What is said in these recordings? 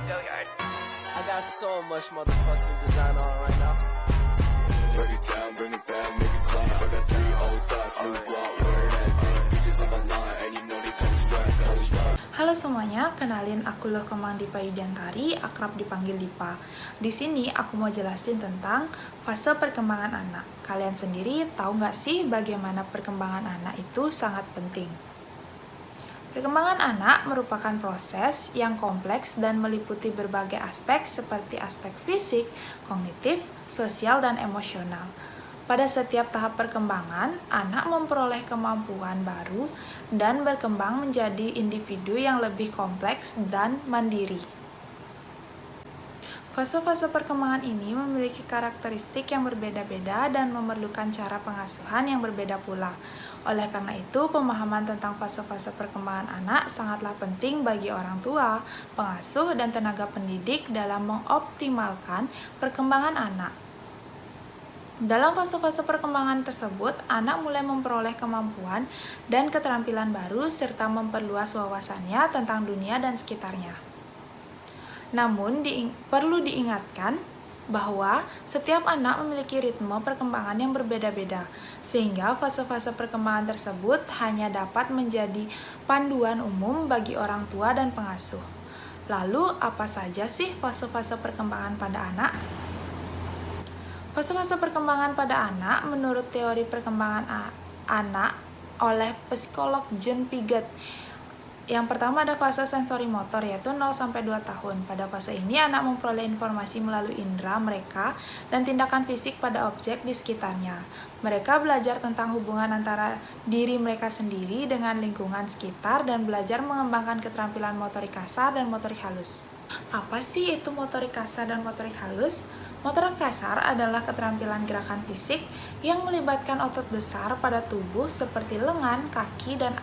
I got so much motherfucking design on right now. Break it down, bring it back, make it clap. I got 3 old thoughts, new block, where that bitches on my line, and you know they come strapped. Halo semuanya, kenalin aku Loh Kemang Dipa Yudiantari, akrab dipanggil Dipa. Di sini aku mau jelasin tentang fase perkembangan anak. Kalian sendiri tahu nggak sih bagaimana perkembangan anak itu sangat penting? Perkembangan anak merupakan proses yang kompleks dan meliputi berbagai aspek seperti aspek fisik, kognitif, sosial, dan emosional. Pada setiap tahap perkembangan, anak memperoleh kemampuan baru dan berkembang menjadi individu yang lebih kompleks dan mandiri. Fase-fase perkembangan ini memiliki karakteristik yang berbeda-beda dan memerlukan cara pengasuhan yang berbeda pula. Oleh karena itu, pemahaman tentang fase-fase perkembangan anak sangatlah penting bagi orang tua, pengasuh, dan tenaga pendidik dalam mengoptimalkan perkembangan anak. Dalam fase-fase perkembangan tersebut, anak mulai memperoleh kemampuan dan keterampilan baru serta memperluas wawasannya tentang dunia dan sekitarnya. Namun, perlu diingatkan bahwa setiap anak memiliki ritme perkembangan yang berbeda-beda, sehingga fase-fase perkembangan tersebut hanya dapat menjadi panduan umum bagi orang tua dan pengasuh. Lalu, apa saja sih fase-fase perkembangan pada anak? Fase-fase perkembangan pada anak menurut teori perkembangan anak oleh psikolog Jean Piaget. Yang pertama ada fase sensori motor, yaitu 0-2 tahun. Pada fase ini anak memperoleh informasi melalui indera mereka dan tindakan fisik pada objek di sekitarnya. Mereka belajar tentang hubungan antara diri mereka sendiri dengan lingkungan sekitar dan belajar mengembangkan keterampilan motorik kasar dan motorik halus. Apa sih itu motorik kasar dan motorik halus? Motorik kasar adalah keterampilan gerakan fisik yang melibatkan otot besar pada tubuh seperti lengan, kaki, dan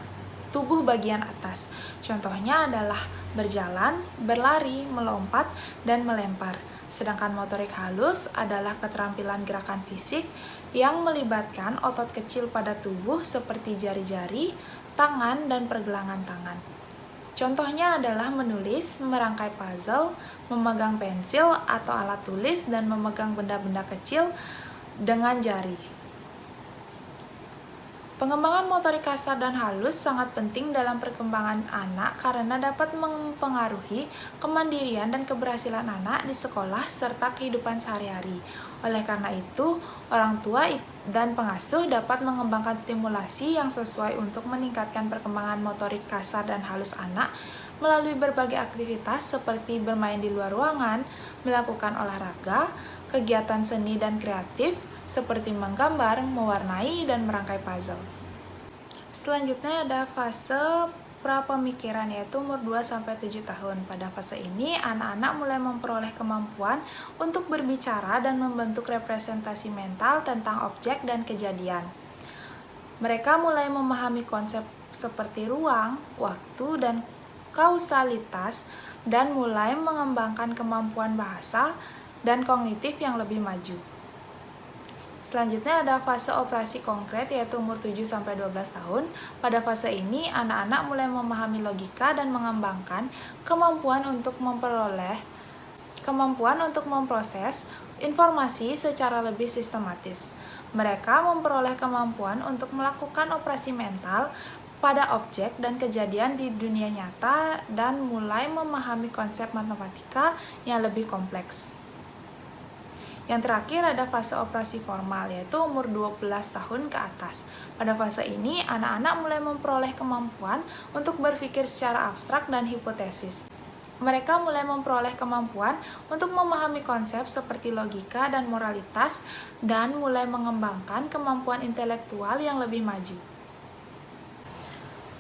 tubuh bagian atas. Contohnya adalah berjalan, berlari, melompat, dan melempar. Sedangkan motorik halus adalah keterampilan gerakan fisik yang melibatkan otot kecil pada tubuh seperti jari-jari, tangan, dan pergelangan tangan. Contohnya adalah menulis, merangkai puzzle, memegang pensil atau alat tulis, dan memegang benda-benda kecil dengan jari. Pengembangan motorik kasar dan halus sangat penting dalam perkembangan anak karena dapat mempengaruhi kemandirian dan keberhasilan anak di sekolah serta kehidupan sehari-hari. Oleh karena itu, orang tua dan pengasuh dapat mengembangkan stimulasi yang sesuai untuk meningkatkan perkembangan motorik kasar dan halus anak melalui berbagai aktivitas seperti bermain di luar ruangan, melakukan olahraga, kegiatan seni dan kreatif, seperti menggambar, mewarnai, dan merangkai puzzle. Selanjutnya ada fase prapemikiran, yaitu umur 2-7 tahun. Pada fase ini, anak-anak mulai memperoleh kemampuan untuk berbicara dan membentuk representasi mental tentang objek dan kejadian. Mereka mulai memahami konsep seperti ruang, waktu, dan kausalitas, dan mulai mengembangkan kemampuan bahasa dan kognitif yang lebih maju. Selanjutnya ada fase operasi konkret, yaitu umur 7-12 tahun. Pada fase ini, anak-anak mulai memahami logika dan mengembangkan kemampuan untuk memproses informasi secara lebih sistematis. Mereka memperoleh kemampuan untuk melakukan operasi mental pada objek dan kejadian di dunia nyata dan mulai memahami konsep matematika yang lebih kompleks. Yang terakhir ada fase operasi formal, yaitu umur 12 tahun ke atas. Pada fase ini, anak-anak mulai memperoleh kemampuan untuk berpikir secara abstrak dan hipotesis. Mereka mulai memperoleh kemampuan untuk memahami konsep seperti logika dan moralitas dan mulai mengembangkan kemampuan intelektual yang lebih maju.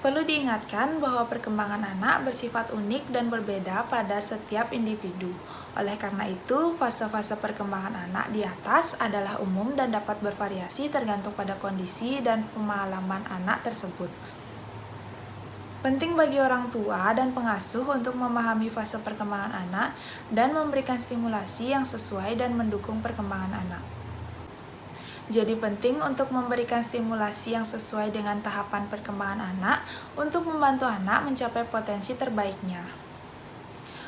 Perlu diingatkan bahwa perkembangan anak bersifat unik dan berbeda pada setiap individu. Oleh karena itu, fase-fase perkembangan anak di atas adalah umum dan dapat bervariasi tergantung pada kondisi dan pengalaman anak tersebut. Penting bagi orang tua dan pengasuh untuk memahami fase perkembangan anak dan memberikan stimulasi yang sesuai dan mendukung perkembangan anak. Jadi penting untuk memberikan stimulasi yang sesuai dengan tahapan perkembangan anak untuk membantu anak mencapai potensi terbaiknya.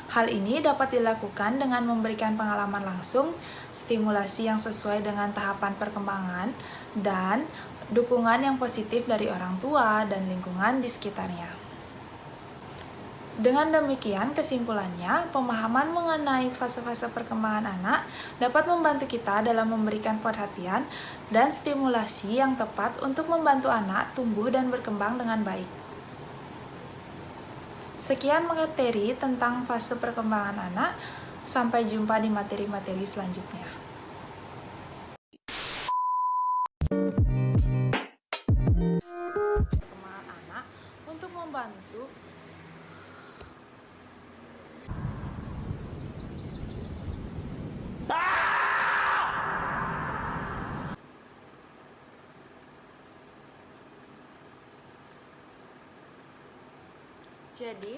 Hal ini dapat dilakukan dengan memberikan pengalaman langsung, stimulasi yang sesuai dengan tahapan perkembangan, dan dukungan yang positif dari orang tua dan lingkungan di sekitarnya. Dengan demikian, kesimpulannya, pemahaman mengenai fase-fase perkembangan anak dapat membantu kita dalam memberikan perhatian dan stimulasi yang tepat untuk membantu anak tumbuh dan berkembang dengan baik. Sekian materi tentang fase perkembangan anak. Sampai jumpa di materi-materi selanjutnya. Perkembangan anak untuk membantu jadi